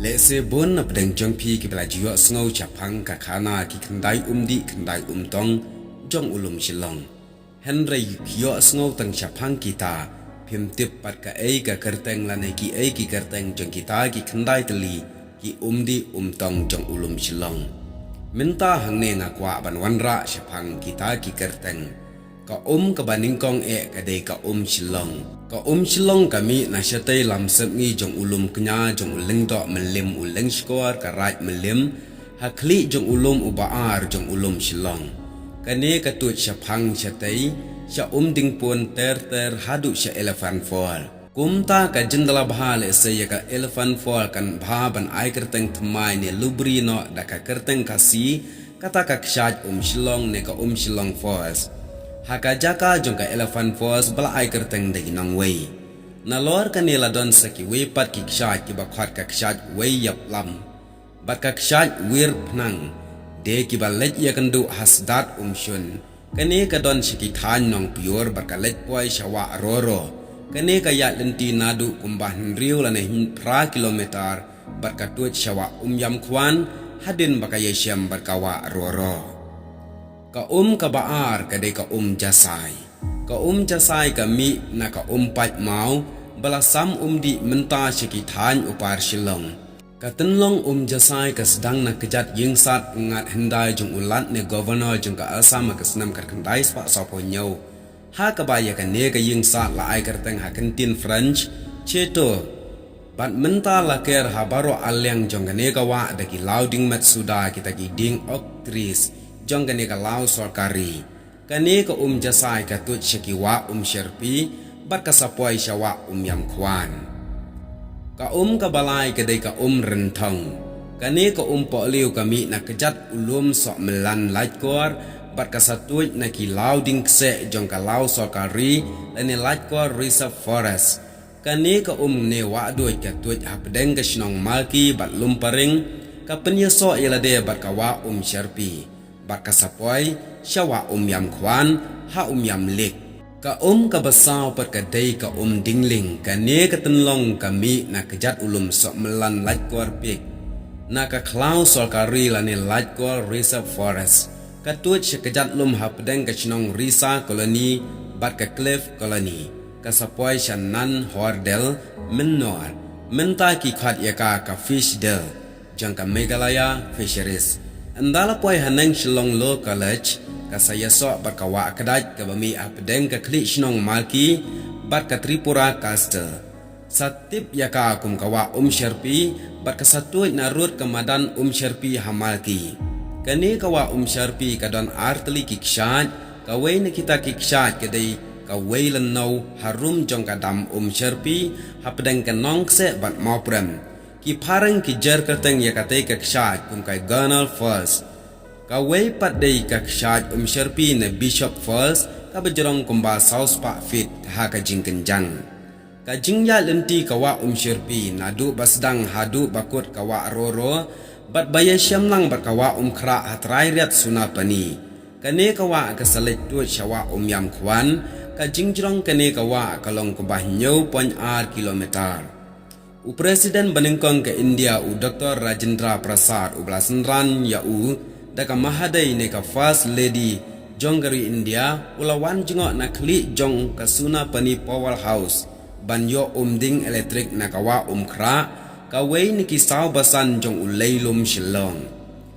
และเสบนนับดังจงพีกิบลาจิวสงาวจับพังกะขานากิคันไดดิคันไดตองจงอุลุมชิลองเฮนไรกิยสงาวตังจับพังกีตาพิมติบปัดกะเอกะกระเตงลาในกิเอกิกระเตงจงกีตากิคันไดตลีกิดิตองจงอุลุมชิลองมินตาหังเนงากว่าบันวันระจับพังกีตากิกระเตงก็กบันิงกองกะเดกะชิลองก็ชิลองกะมีนาชะเตยลำเสมีจงอุลุมกญาจงอุลิงดอกมันลิมอุลิงสกอร์กะไรมันลิมฮักลีจงอุลุมอุบาอาร์จงอุลุมชิลองกะเนกะตุชะพังชะเตยชะดิงปวนเตอร์ฮาดุชะเอเลฟันฟอลกุมตากะจินดลาบฮาเลเซยกะเอเลฟันฟอลกันบาบันไอกระเตงทมายเนลูบรีโนดะกะกระเตงกะซีกะตากะกชาจชิลองเนกะชิลองฟอสHaka jaka jongka elephant force bala ai kerteng de nang wei na lor kanila don saki wei pat ki kshat ki bakhat ka kshat wei yap lam bat ka kshat wir pnang de ki balet ya kandu hasdat shun kane ka don saki than nong pior bat ka let poi shawa roro kane ka ya lenti nadu kumbah riu la ne pra kilometer bat ka tuat shawa yam khwan hadin bakaya syam bat ka wa roro ka ka baar ka de ka jasai ka jasai ka mi na ka pat mau bala sam di menta shiki than upar shilong ka tenlong jasai ka sedang na kejat yingsat ngat hendai jung ulat ne governor jung ka asam ka senam ka kandai spa sopo nyau ha ka baya ka ne ka yingsat la ai kerteng ha kentin french cheto bat menta la ker ha baro alyang jung ka ne ka wa da ki louding matsuda kita ki ding octris jong kane ka lau sorkari kane ka jasai ka tut shakiwa sherpi bat ka sapoi shawa yam khwan ka ka balai ka dei ka rentong kane ka po liu kami na kejat ulum sok melan lait kor bat ka satuj na ki lau ding kse jong ka lau sorkari lane lait kor reserve forest kane ka ne wa doi ka tut hapdeng ka shnong malki bat lumparing ka penyeso yelade bat ka wa sherpi bat ka sapoi shawa yam khwan ha yam lik ka ka basaw pat ka dei ka dingling ka ne ka tenlong kami na kejat ulum sok melan lait kor pik na ka klau sorkari la ne lait kor reserve forest ka tuj kejat lum ha pedeng ka chnong risa colony bat ka cliff colony ka sapoi shanan hordel menor menta ki khat yaka ka fish del jang ka megalaya fisheries andala poi haneng Shillong Law College ka saya sok bat ka wa kadaj ka bami apdeng ka kli shnong malki bat ka Tripura Castle satip yaka kum ka wa sherpi bat ka satuj na rut ka madan sherpi hamalki kani ka wa sherpi ka don artli kikshat ka wei na kita kikshat ka dei ka wei lan no harum jong ka dam sherpi hapdeng ka nong se bat moprem ki parang ki jar kerteng ya kate ka kshat kum kai Ganal Falls ka wei pat dei ka kshat sherpi na Bishop Falls ka bejrong kumba South Park Fit ha ka jingkenjang ka jingya lenti ka wa sherpi na du basdang hadu bakut ka wa roro bat baya syamlang bat ka wa khra hatrai riat sunapani kane ka wa ka salit tu shawa yam khwan ka jingjrong kane ka wa kalong kumbah nyau pon kilometer Presiden Baningkong ke India Dr. Rajendra Prasad Belasanran daka mahadai ne ka First Lady Jonggari India ulawan jengok na kli jong kasuna pani power house banyo ding elektrik na kawa khra ka wei ni ki saw basan jong uleilum shillong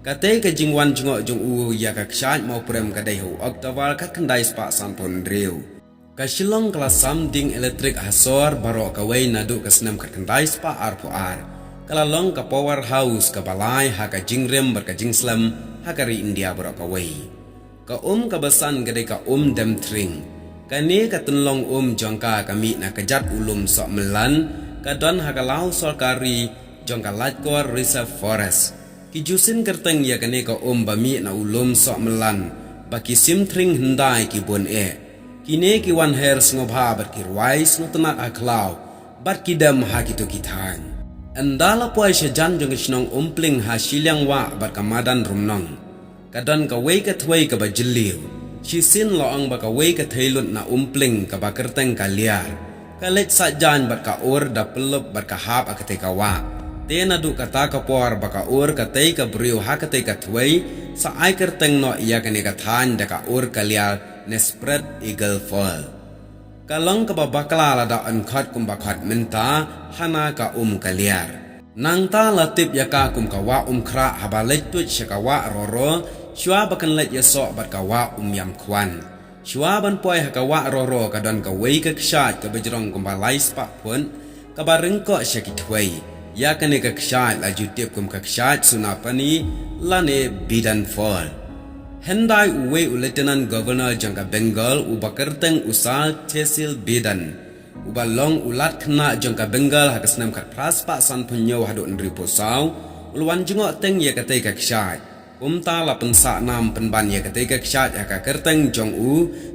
kate ka jingwan jengok jong ya ka kshat mau prem ka dai ho oktawal ka kandai spa sampon riu ka Shillong kala ding elektrik hasor baro ka wei nadu ka senam ka kandai spa ar kala long ka power house ka balai ha ka jingrem bar ka jingslam ha ka ri India baro ka wei ka ka basan ka dai ka dem tring ka ne ka tunlong jongka kami na kejat ulum sok melan ka don ha ka lau sorkari jongka Latkor Reserve Forest ki jusin kerteng ya ka ne ka bami na ulum sok melan baki simtring hendai ki bon kine ki wan her ngobha bat ki wise no tanak aklau bat ki dam ha ki to kithan andala poi shajan jong snong umpling ha silyang wa bat kamadan rumnong kadon ka wei ka thwei ka bajiliu shi sin lo ang ba ka wei ka thailun na umpling ka ba kerteng ka liar ka let sa jan bat ka or da pelop bat ka hap akate ka wa tena du kata kapor baka ur katei ka briu hakatei ka thuai sa ai kerteng no iya kane ka than daka ur kalial ne spread eagle fall kalong ka babakla la da an khat kum bakhat menta hana ka kaliar nang ta latip yaka kum ka wa khra habalek tu shakawa roro shwa bakan let yaso bat ka wa yam khwan shwa ban poi ha ka wa roro ka don ka wei ka kshat ka bejrong kum balai spa pun ka bareng ko shaki thwai ya kane ka kshat la jutip kum ka kshat sunapani lane bidan fall hendai uwe lieutenant governor jangka Bengal ubakerteng usal Cecil Bidan ubalong ulat kena jangka Bengal hakasnam kat praspa san punyo hadu nri posau ulwan jengok teng ye katei ka kshat umta la pensa nam penban ye katei ka kshat haka kerteng jong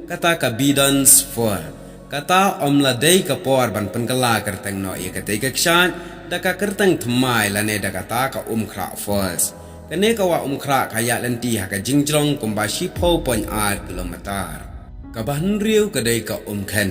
kata ka Bidan's fall kata omladei ka por ban penkala kerteng no ye katei ka kshat daka kerteng thmai lane daka ta ka khra falls kane ka wa khra kaya lenti haka jingjrong kumba shipo point 8 kilometer ka ban riu kadai ka khen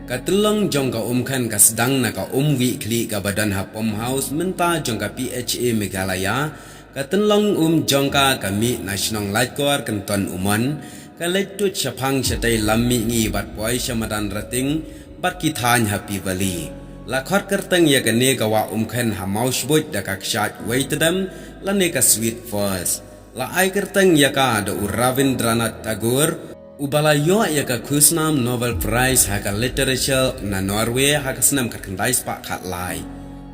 ka telong jong ka khen ka sedang na ka wi kli ka badan ha pom house menta jong ka PHA Meghalaya ka telong jong ka kami national light core kanton uman ka letut syapang syatai lammi ngi bat poi syamadan rating bat kithan happy valley la khot kerteng ya kane ka wa khen ha mouse boy da ka kshat waitedam la ne ka sweet falls la ai kerteng ya ka da Ravindranath Tagore ubalayo ya ka kusnam Nobel Prize ha ka literature na Norway ha ka snam kat kandai spa khat lai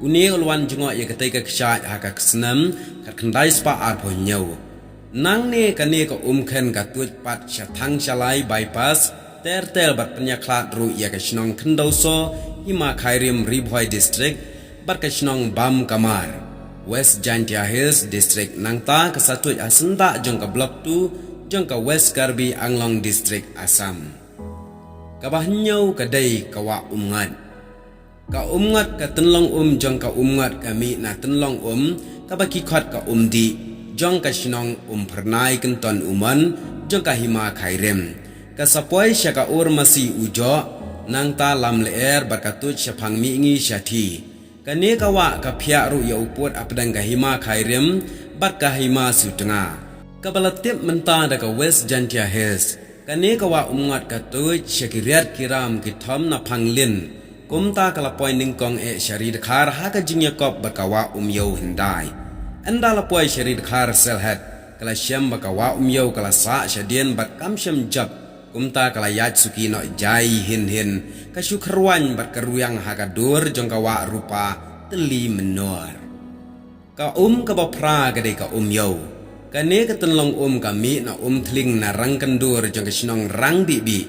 uni ulwan jungo ya ka te ka kshat ha ka snam kat kandai spa ar pho nyau nang ne ka ne ka khen ka tuj pat thang chalai bypass tertel bat penya klat ru ya ka snong khandauso hima khairim ribhoi district bat ka snong bam kamar West Jantia Hills District nangta kesatuj asenta jong ka Block 2 jong ka West Karbi Anglong District Assam. Kabahnyau kadai kawa umngat. Ka umngat ka tenlong jong ka umngat kami na tenlong kabaki khot ka di jong ka sinong pernai kenton uman jong ka hima khairem. Ka sapoi syaka masi ujo nangta lam leer bakatuj syapang mi ngi syati. Kane kawa ka phia ru ya uput apdang ka hima khairem bat ka hima sutenga kabalatip menta da ka West Jantia Hills kane kawa umngat ka tuj syakiriat kiram kithom na phanglin kumta kala poi ningkong syarid khar ha ka jinyakop bakawa yo hendai anda la poi syarid khar selhat kala syam bakawa yo kala sa syadien bat kam syam jab kumta kala yat suki no jai hin kasyukruan bat keruyang hakadur jong kawa rupa teli menor ka ka bapra gade ka yo kane ka tenlong kami na tling na rang kendur jong kasinong rang bibi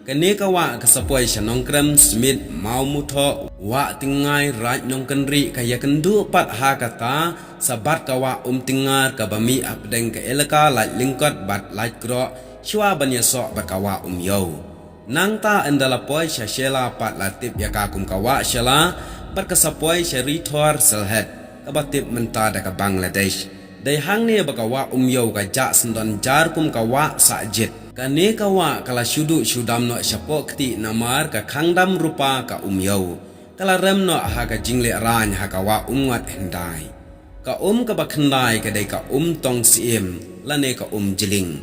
kane kawa kasapoi syanong krem smith mau mutho wa tingai raj nong kenri kaya kendu pat hakata sabat kawa tingar ka bami apdeng ka elaka laj lingkot bat laj kro shwa banya sok bakawa yo nang ta andala poi syashela pat latip yaka kum kawa syala bat kasapoi syarithor selhat kabatip menta da ka Bangladesh dai hang ne bakawa yo ka ja sendon jar kum kawa sajit kane kawa kala syudu syudam no syapo kti namar ka khangdam rupa ka yo kala rem no ha ka jingle ran ha kawa ngat hendai ka ka bakhandai ka dai ka tong sim lane ka jiling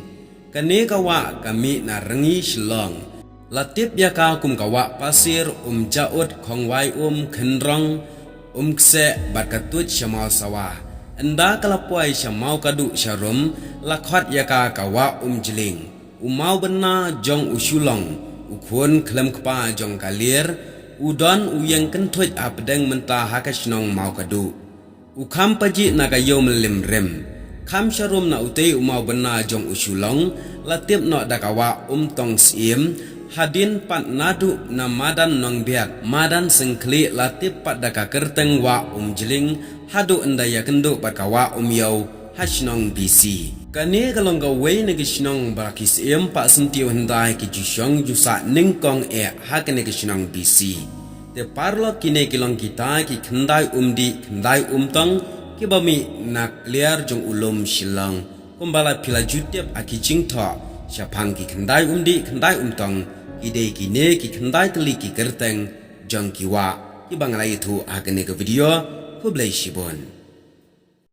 kane kawa kami na rengi shlong latip yaka kum kawa pasir jaut khongwai khenrong kse bakatut syamal sawah enda kalapoi syamau kadu syarum lakhot yaka kawa jiling umau bena jong usulong ukhun klem kpa jong kalir udon uyang kentuj apdeng mentah hakasnong mau kadu ukham paji naga yom lim rem kham sharum na utei umau bena jong usulong latip no dakawa tong sim hadin pat nadu na madan nong biak madan sengkli latip pat daka kerteng wa jiling hadu endaya kendu bakawa yo hasnong BC kane kalong ka wei negisnong bakis pak sentiu hendai ki jusyong jusa ningkong hakane kisnong BC te parlo kine kilong kita ki khendai khendai tong ki bami nak clear jong ulum silang kumbala pila jutip aki jingtho syapang ki khendai khendai tong ide kine ki khendai teli ki kerteng jong kiwa ki bangalai thu hakane ke video publish bon